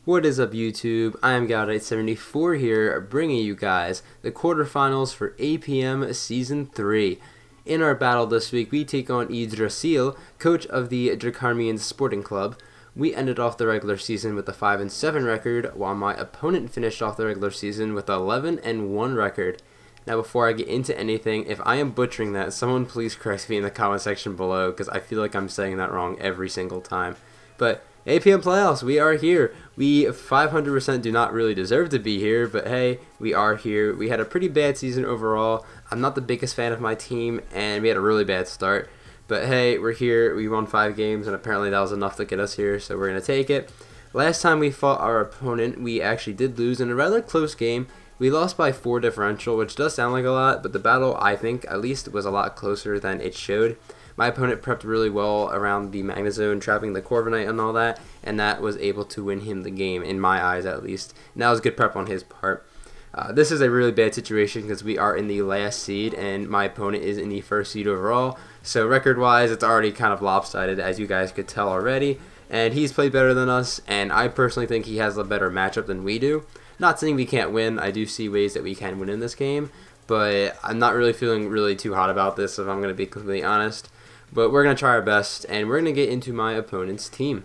What is up, YouTube? I am God874 here, bringing you guys the quarterfinals for APM Season 3. In our battle this week, we take on Yggdrasil, coach of the Drakkarmiens Sporting Club. We ended off the regular season with a 5-7 record, while my opponent finished off the regular season with an 11-1 record. Now, before I get into anything, if I am butchering that, someone please correct me in the comment section below, because I feel like I'm saying that wrong every single time. But APM playoffs, we are here. We 500% do not really deserve to be here, but hey, we are here. We had a pretty bad season overall. I'm not the biggest fan of my team, and we had a really bad start. But hey, we're here. We won 5 games, and apparently that was enough to get us here, so we're going to take it. Last time we fought our opponent, we actually did lose in a rather close game. We lost by 4 differential, which does sound like a lot, but the battle, I think, at least, was a lot closer than it showed. My opponent prepped really well around the Magnezone, trapping the Corviknight and all that, and that was able to win him the game, in my eyes at least. And that was good prep on his part. This is a really bad situation because we are in the last seed, and my opponent is in the first seed overall. So record-wise, it's already kind of lopsided, as you guys could tell already. And he's played better than us, and I personally think he has a better matchup than we do. Not saying we can't win. I do see ways that we can win in this game, but I'm not really feeling really too hot about this, if I'm going to be completely honest. But we're going to try our best, and we're going to get into my opponent's team.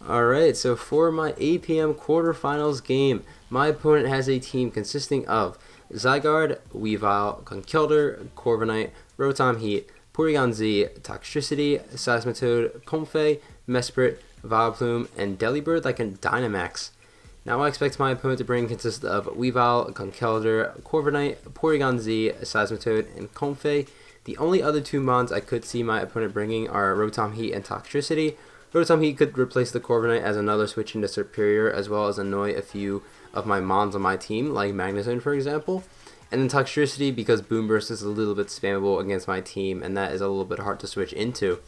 Alright, so for my APM quarterfinals game, my opponent has a team consisting of Zygarde, Weavile, Conkeldurr, Corviknight, Rotom Heat, Porygon Z, Toxtricity, Seismitoad, Comfey, Mesprit, Vileplume, and Delibird like a Dynamax. Now I expect my opponent to bring consist of Weavile, Conkeldurr, Corviknight, Porygon Z, Seismitoad, and Comfey. The only other 2 mons I could see my opponent bringing are Rotom Heat and Toxtricity. Rotom Heat could replace the Corviknight as another switch into Superior, as well as annoy a few of my mons on my team, like Magnezone for example. And then Toxtricity because Boom Burst is a little bit spammable against my team, and that is a little bit hard to switch into.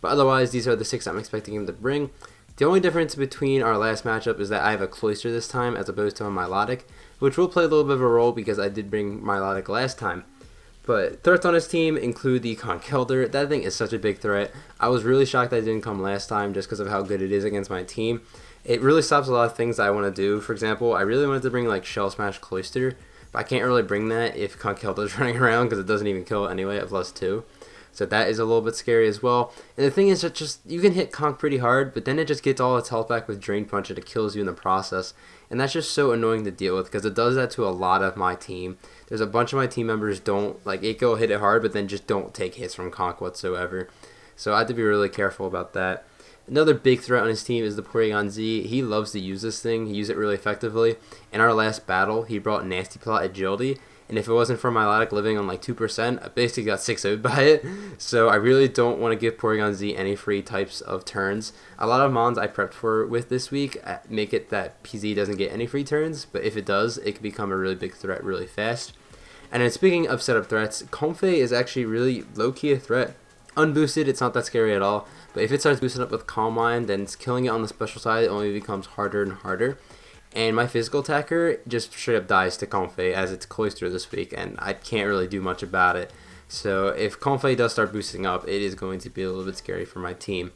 But otherwise, these are the 6 I'm expecting him to bring. The only difference between our last matchup is that I have a Cloyster this time as opposed to a Milotic, which will play a little bit of a role because I did bring Milotic last time. But threats on his team include the Conkeldurr. That thing is such a big threat. I was really shocked that it didn't come last time just because of how good it is against my team. It really stops a lot of things that I want to do. For example, I really wanted to bring like Shell Smash Cloyster, but I can't really bring that if Conkeldurr is running around because it doesn't even kill it anyway at +2. So that is a little bit scary as well. And the thing is that just you can hit Conk pretty hard, but then it just gets all its health back with Drain Punch and it kills you in the process. And that's just so annoying to deal with because it does that to a lot of my team. There's a bunch of my team members don't, like Eiko will hit it hard, but then just don't take hits from Conk whatsoever. So I have to be really careful about that. Another big threat on his team is the Porygon Z. He loves to use this thing. He used it really effectively. In our last battle, he brought Nasty Plot Agility. And if it wasn't for Milotic living on like 2%, I basically got 6-0'd by it. So I really don't want to give Porygon Z any free types of turns. A lot of mons I prepped for with this week make it that PZ doesn't get any free turns. But if it does, it can become a really big threat really fast. And then speaking of setup threats, Comfey is actually really low-key a threat. Unboosted, it's not that scary at all. But if it starts boosting up with Calm Mind, then killing it on the special side only becomes harder and harder. And my physical attacker just straight up dies to Comfey as it's Cloyster this week, and I can't really do much about it. So if Comfey does start boosting up, it is going to be a little bit scary for my team.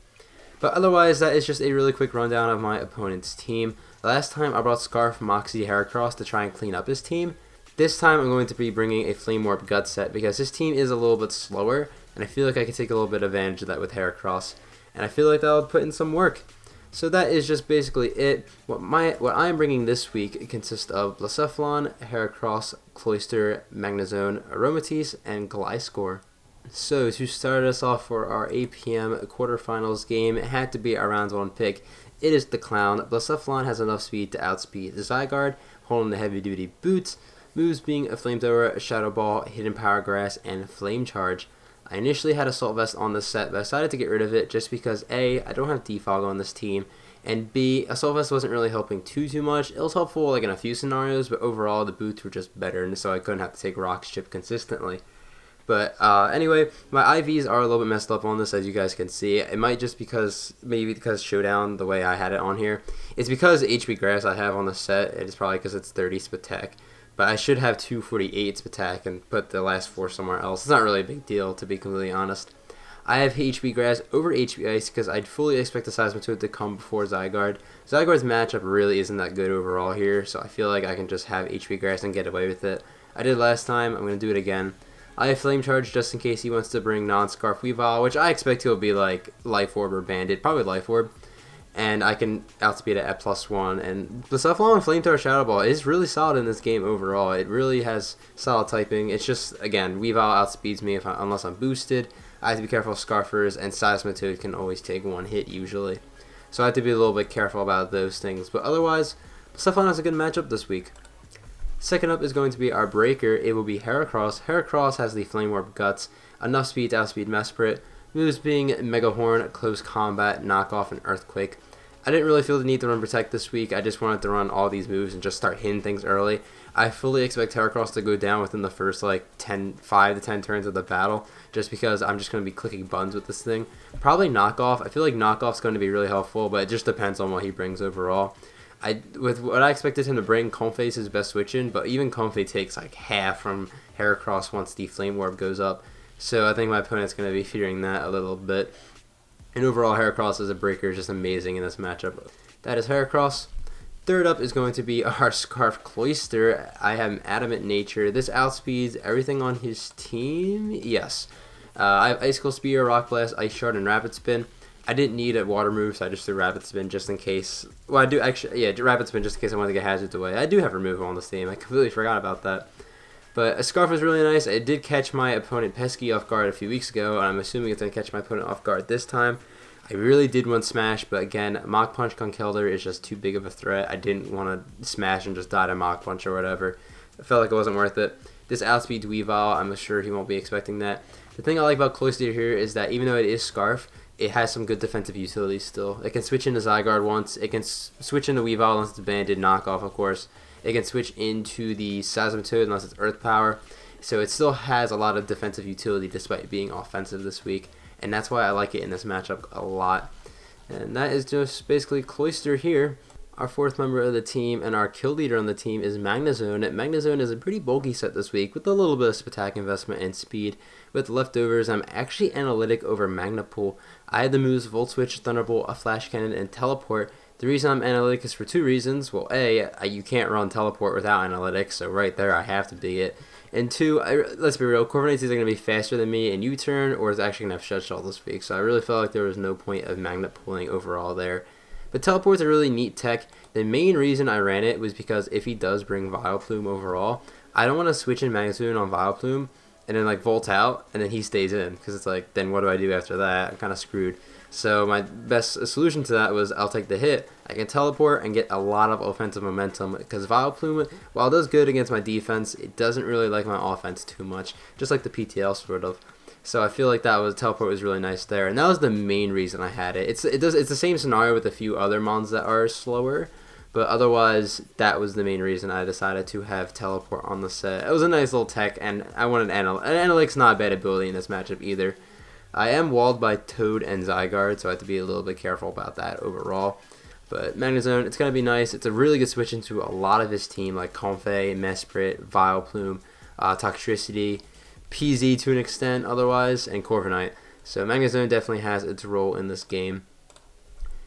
But otherwise, that is just a really quick rundown of my opponent's team. Last time I brought Scarf, Moxie, Heracross to try and clean up his team. This time I'm going to be bringing a Flame Warp Gut set because his team is a little bit slower, and I feel like I can take a little bit of advantage of that with Heracross. And I feel like that would put in some work. So that is just basically it. What I am bringing this week consists of Blacephalon, Heracross, Cloyster, Magnezone, Aromatisse, and Gliscor. So to start us off for our APM quarterfinals game, it had to be our round 1 pick. It is the Clown. Blacephalon has enough speed to outspeed Zygarde, holding the heavy-duty boots, moves being a Flamethrower, Shadow Ball, Hidden Power Grass, and Flame Charge. I initially had Assault Vest on this set, but I decided to get rid of it just because A, I don't have Defog on this team, and B, Assault Vest wasn't really helping too much. It was helpful like in a few scenarios, but overall the boots were just better, and so I couldn't have to take Rock's Chip consistently. But anyway, my IVs are a little bit messed up on this, as you guys can see. It might just maybe because Showdown, the way I had it on here. It's because HP Grass I have on the set. It's probably because it's 30 Spatek. But I should have 248 attack and put the last 4 somewhere else. It's not really a big deal, to be completely honest. I have HB Grass over HB Ice because I'd fully expect the Seismitoad to come before Zygarde. Zygarde's matchup really isn't that good overall here, so I feel like I can just have HB Grass and get away with it. I did last time, I'm going to do it again. I have Flame Charge just in case he wants to bring non-Scarf Weavile, which I expect he'll be like Life Orb or Banded, probably Life Orb. And I can outspeed it at +1. And the Buffalo and Flame Tower Shadow Ball is really solid in this game overall. It really has solid typing. It's just, again, Weavile outspeeds me unless I'm boosted. I have to be careful of Scarfers, and Seismitoad can always take one hit usually. So I have to be a little bit careful about those things. But otherwise, Buffalo has a good matchup this week. Second up is going to be our breaker. It will be Heracross. Heracross has the Flame Orb Guts, enough speed to outspeed Mesprit. Moves being Mega Horn, Close Combat, Knockoff, and Earthquake. I didn't really feel the need to run Protect this week. I just wanted to run all these moves and just start hitting things early. I fully expect Heracross to go down within the first like 5 to 10 turns of the battle, just because I'm just going to be clicking buttons with this thing. Probably Knockoff. I feel like Knockoff's going to be really helpful, but it just depends on what he brings overall. With what I expected him to bring, Comfey is his best switch in, but even Comfey takes like half from Heracross once the Flame Orb goes up. So I think my opponent's going to be fearing that a little bit. And overall, Heracross as a breaker is just amazing in this matchup. That is Heracross. Third up is going to be our Scarf Cloyster. I have Adamant Nature. This outspeeds everything on his team. Yes. I have Icicle Spear, Rock Blast, Ice Shard, and Rapid Spin. I didn't need a water move, so I just threw Rapid Spin just in case. Well, I do actually, yeah, Rapid Spin just in case I wanted to get Hazards away. I do have removal on this team. I completely forgot about that. But a Scarf is really nice. It did catch my opponent Pesky off guard a few weeks ago, and I'm assuming it's going to catch my opponent off guard this time. I really did want Smash, but again, Mach Punch Conkeldurr is just too big of a threat. I didn't want to Smash and just die to Mach Punch or whatever. I felt like it wasn't worth it. This outspeeds Weavile. I'm sure he won't be expecting that. The thing I like about Cloyster here is that even though it is Scarf, it has some good defensive utility still. It can switch into Zygarde once. It can switch into Weavile unless it's Banded, Knockoff, of course. It can switch into the Seismitoad unless it's Earth Power. So it still has a lot of defensive utility despite being offensive this week. And that's why I like it in this matchup a lot. And that is just basically Cloyster here. Our fourth member of the team and our kill leader on the team is Magnezone. Magnezone is a pretty bulky set this week with a little bit of attack investment and speed. With leftovers, I'm actually analytic over Magnapool. I had the moves Volt Switch, Thunderbolt, a Flash Cannon, and Teleport. The reason I'm analytic is for two reasons. Well, A, you can't run Teleport without analytics, so right there I have to be it. And two, let's be real, Corviknight's either going to be faster than me in U-turn or is actually going to have Shed Shell this week. So I really felt like there was no point of Magnet pulling overall there. But Teleport's a really neat tech. The main reason I ran it was because if he does bring Vileplume overall, I don't want to switch in Magnitude on Vileplume and then like Volt out and then he stays in. Because it's like, then what do I do after that? I'm kind of screwed. So my best solution to that was I'll take the hit, I can teleport and get a lot of offensive momentum because Vileplume, while it does good against my defense, it doesn't really like my offense too much, just like the PTL sort of. So I feel like teleport was really nice there, and that was the main reason I had it. It's the same scenario with a few other mons that are slower, but otherwise that was the main reason I decided to have teleport on the set. It was a nice little tech, and I wanted Analytic's not a bad ability in this matchup either. I am walled by Toad and Zygarde, so I have to be a little bit careful about that overall. But Magnezone, it's going to be nice. It's a really good switch into a lot of his team, like Comfey, Mesprit, Vileplume, Toxtricity, PZ to an extent otherwise, and Corviknight. So Magnezone definitely has its role in this game.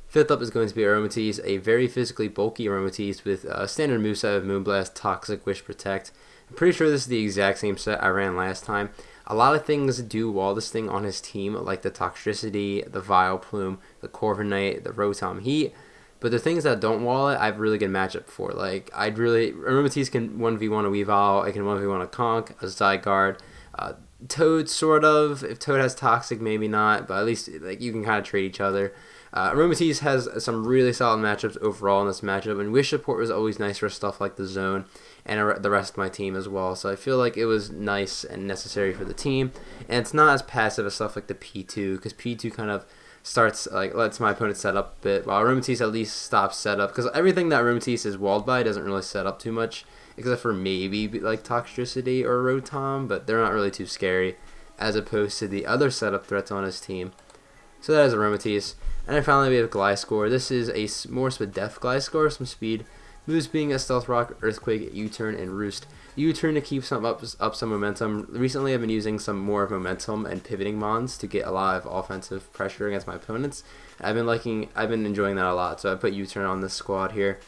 Fifth up is going to be Aromatisse, a very physically bulky Aromatisse with a standard moveset of Moonblast, Toxic, Wish, Protect. I'm pretty sure this is the exact same set I ran last time. A lot of things do wall this thing on his team, like the Toxtricity, the Vileplume, the Corviknight, the Rotom Heat. But the things that don't wall it, I have a really good matchup for. Like, Aromatisse can 1v1 a Weavile, I can 1v1 a Conk, a Zygarde, Toad, sort of. If Toad has Toxic, maybe not, but at least like you can kind of trade each other. Aromatisse has some really solid matchups overall in this matchup, and Wish support was always nice for stuff like the Zone and the rest of my team as well. So I feel like it was nice and necessary for the team, and it's not as passive as stuff like the P2, because P2 kind of starts, like, lets my opponent set up a bit, while Aromatisse at least stops setup, because everything that Aromatisse is walled by doesn't really set up too much, except for maybe like Toxtricity or Rotom, but they're not really too scary, as opposed to the other setup threats on his team. So that is Aromatisse. And then finally we have Gliscor. This is a more Spadef Gliscor, some speed. Moves being a Stealth Rock, Earthquake, U-Turn, and Roost. U-Turn to keep up some momentum. Recently I've been using some more momentum and pivoting mons to get a lot of offensive pressure against my opponents. I've been enjoying that a lot, so I put U-Turn on this squad here.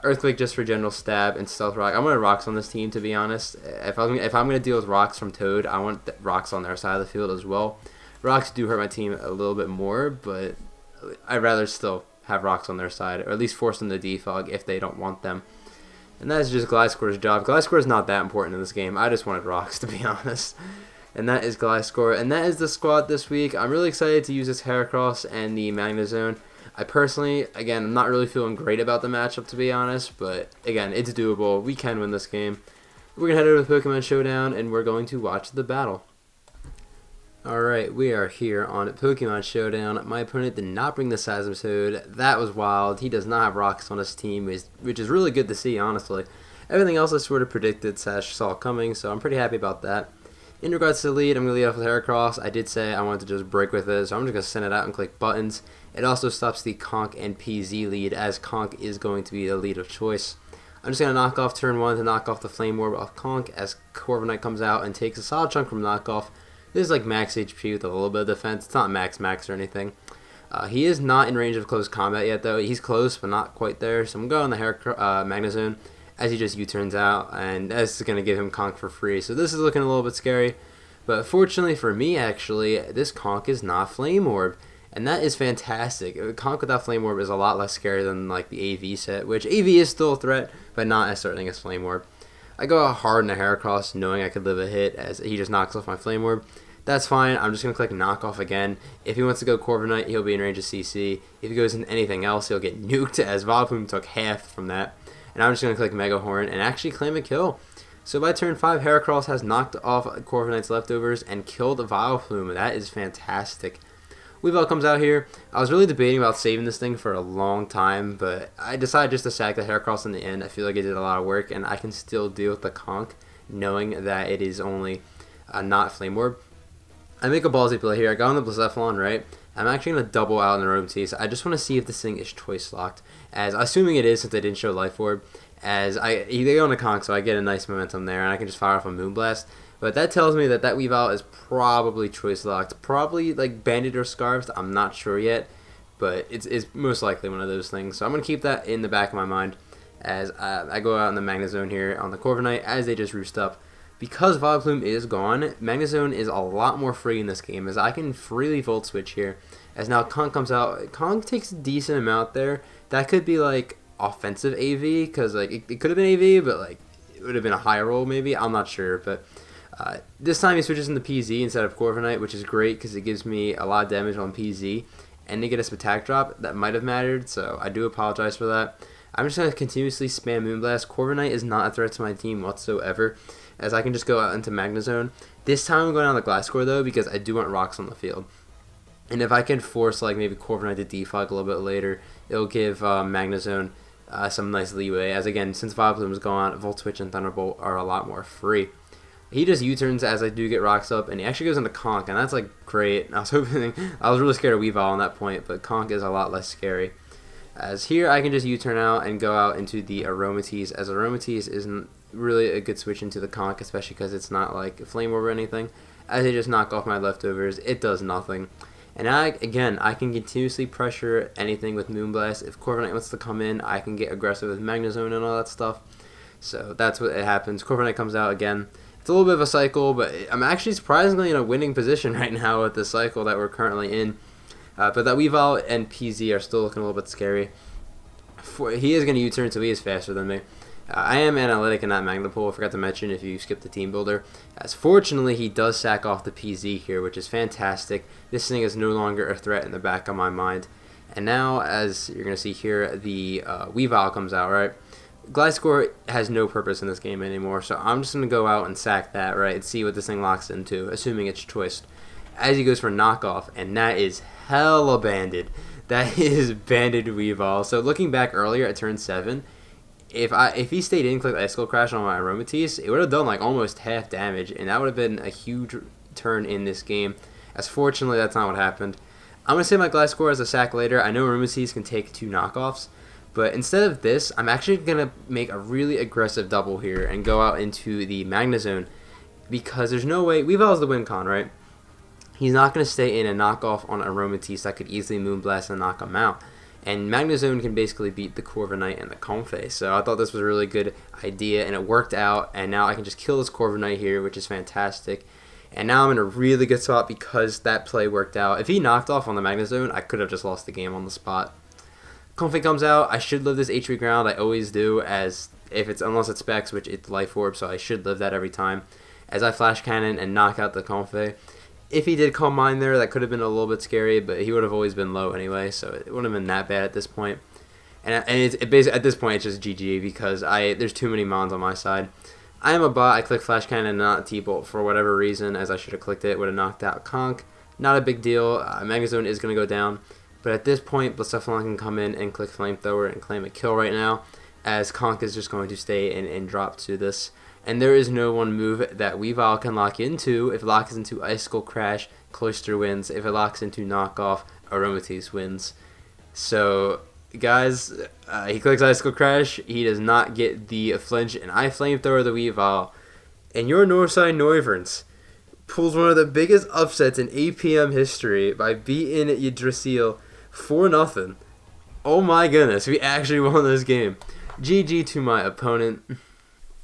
Earthquake just for general stab, and Stealth Rock. I want rocks on this team, to be honest. If I'm going to deal with rocks from Toad, I want rocks on their side of the field as well. Rocks do hurt my team a little bit more, but I'd rather still have rocks on their side, or at least force them to defog if they don't want them. And that is just Gliscor's job. Gliscor is not that important in this game. I just wanted rocks, to be honest. And that is Gliscor. And that is the squad this week. I'm really excited to use this Heracross and the Magnezone. I personally, again, I'm not really feeling great about the matchup, to be honest, but again, it's doable. We can win this game. We're going to head over to the Pokemon Showdown, and we're going to watch the battle. Alright, we are here on Pokemon Showdown. My opponent did not bring the Seismitoad. That was wild. He does not have rocks on his team, which is really good to see, honestly. Everything else I sort of predicted / saw coming, so I'm pretty happy about that. In regards to the lead, I'm going to lead off with Heracross. I did say I wanted to just break with it, so I'm just going to send it out and click buttons. It also stops the Conk and PZ lead, as Conk is going to be the lead of choice. I'm just going to knock off turn 1 to knock off the Flame Orb off Conk, as Corviknight comes out and takes a solid chunk from knockoff. This is like max HP with a little bit of defense. It's not max or anything. He is not in range of close combat yet, though. He's close, but not quite there. So I'm going to go on the Magnezone as he just U-turns out, and this is going to give him Conk for free. So this is looking a little bit scary. But fortunately for me, actually, this Conk is not Flame Orb, and that is fantastic. Conk without Flame Orb is a lot less scary than like the AV set, which AV is still a threat, but not as certain as Flame Orb. I go out hard in a Heracross, knowing I could live a hit as he just knocks off my Flame Orb. That's fine. I'm just going to click knockoff again. If he wants to go Corviknight, he'll be in range of CC. If he goes into anything else, he'll get nuked, as Vileplume took half from that. And I'm just going to click Mega Horn and actually claim a kill. So by turn 5, Heracross has knocked off Corviknight's leftovers and killed Vileplume. That is fantastic. Weavile comes out here. I was really debating about saving this thing for a long time, but I decided just to sack the Heracross in the end. I feel like it did a lot of work, and I can still deal with the Conk, knowing that it is only not Flame Orb. I make a ballsy play here. I got on the Blacephalon, right? I'm actually going to double out in the Aromatisse. I just want to see if this thing is choice locked, as assuming it is since they didn't show Life Orb, as they go on the Conk, so I get a nice momentum there, and I can just fire off a Moonblast. But that tells me that Weavile is probably choice locked, probably like Banded or Scarfed. I'm not sure yet, but it's most likely one of those things. So I'm going to keep that in the back of my mind as I go out in the Magnezone here on the Corviknight as they just roost up. Because Vileplume is gone, Magnezone is a lot more free in this game, as I can freely Volt Switch here. As now Conk comes out, Conk takes a decent amount there. That could be like offensive AV, because like it could have been AV, but like it would have been a high roll maybe. I'm not sure, but this time he switches into PZ instead of Corviknight, which is great because it gives me a lot of damage on PZ, and they get us attack drop. That might have mattered, so I do apologize for that. I'm just going to continuously spam Moonblast. Corviknight is not a threat to my team whatsoever, as I can just go out into Magnezone. This time I'm going on the Gliscor though, because I do want rocks on the field. And if I can force like maybe Corviknight to defog a little bit later, it'll give Magnezone some nice leeway, as again, since Vileplume is gone, Volt Switch and Thunderbolt are a lot more free. He just U-turns as I do get rocks up, and he actually goes into Conk, and that's like great. I was really scared of Weavile on that point, but Conk is a lot less scary. As here I can just U-turn out and go out into the Aromatisse, as Aromatisse isn't really a good switch into the Conk, especially because it's not like a Flame Orb or anything. As I just knock off my leftovers, it does nothing. And I can continuously pressure anything with Moonblast. If Corviknight wants to come in, I can get aggressive with Magnezone and all that stuff. So that's what it happens. Corviknight comes out again. It's a little bit of a cycle, but I'm actually surprisingly in a winning position right now with the cycle that we're currently in. But that Weavile and PZ are still looking a little bit scary. He is going to U-turn, so he is faster than me. I am analytic in that Magnapole. I forgot to mention if you skip the Teambuilder. As fortunately, he does sack off the PZ here, which is fantastic. This thing is no longer a threat in the back of my mind. And now, as you're going to see here, the Weavile comes out, right? Gliscor has no purpose in this game anymore, so I'm just going to go out and sack that, right, and see what this thing locks into, assuming it's choiced. As he goes for knockoff, and that is hella banded. That is banded Weavile. So looking back earlier at turn 7, if he stayed in, clicked Icicle Crash on my Aromatisse, it would have done like almost half damage, and that would have been a huge turn in this game. As fortunately, that's not what happened. I'm going to save my Gliscor as a sack later. I know Aromatisse can take 2 knockoffs, But instead of this, I'm actually going to make a really aggressive double here and go out into the Magnezone, because there's no way, Weavile's the win con, right? He's not going to stay in and knock off on Aromatisse that could easily Moonblast and knock him out. And Magnezone can basically beat the Corviknight and the Comfey. So I thought this was a really good idea, and it worked out. And now I can just kill this Corviknight here, which is fantastic. And now I'm in a really good spot because that play worked out. If he knocked off on the Magnezone, I could have just lost the game on the spot. Comfey comes out. I should live this HP ground. I always do, as if it's, unless it's Specs, which it's Life Orb, so I should live that every time. As I Flash Cannon and knock out the Comfey. If he did Calm Mind there, that could have been a little bit scary, but he would have always been low anyway, so it wouldn't have been that bad at this point. And it basically, at this point, it's just GG because there's too many Mons on my side. I am a bot. I click Flash Cannon and not T-Bolt for whatever reason, as I should have clicked it. Would have knocked out Conk. Not a big deal. Magnezone is going to go down. But at this point, Blacephalon can come in and click Flamethrower and claim a kill right now, as Conk is just going to stay and drop to this. And there is no one move that Weavile can lock into. If it locks into Icicle Crash, Cloyster wins. If it locks into Knockoff, Aromatisse wins. So, guys, he clicks Icicle Crash. He does not get the flinch, and I Flamethrower the Weavile. And your Northside Noiverns pulls one of the biggest upsets in APM history by beating Yggdrasil 4-0. Oh my goodness, we actually won this game. GG to my opponent.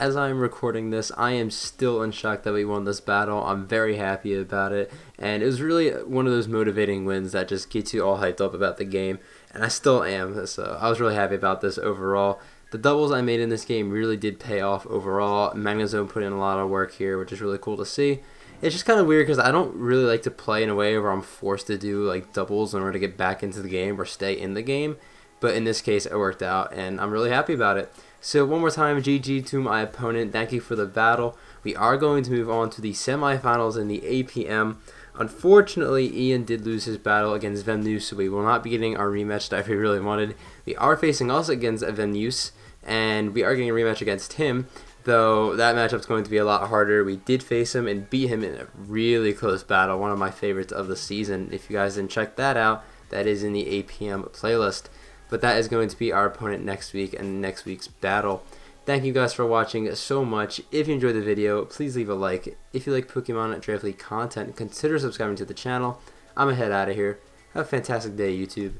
As I am recording this, I am still in shock that we won this battle. I'm very happy about it, and it was really one of those motivating wins that just gets you all hyped up about the game, and I still am, so I was really happy about this overall. The doubles I made in this game really did pay off overall. Magnezone put in a lot of work here, which is really cool to see. It's just kind of weird because I don't really like to play in a way where I'm forced to do like doubles in order to get back into the game or stay in the game, but in this case it worked out, and I'm really happy about it. So one more time, GG to my opponent. Thank you for the battle. We are going to move on to the semifinals in the APM. Unfortunately, Ian did lose his battle against Venus, so we will not be getting our rematch that we really wanted. We are facing us against Venus, and we are getting a rematch against him, though that matchup is going to be a lot harder. We did face him and beat him in a really close battle, one of my favorites of the season. If you guys didn't check that out, that is in the APM playlist. But that is going to be our opponent next week and next week's battle. Thank you guys for watching so much. If you enjoyed the video, please leave a like. If you like Pokemon Draft League content, consider subscribing to the channel. I'm going to head out of here. Have a fantastic day, YouTube.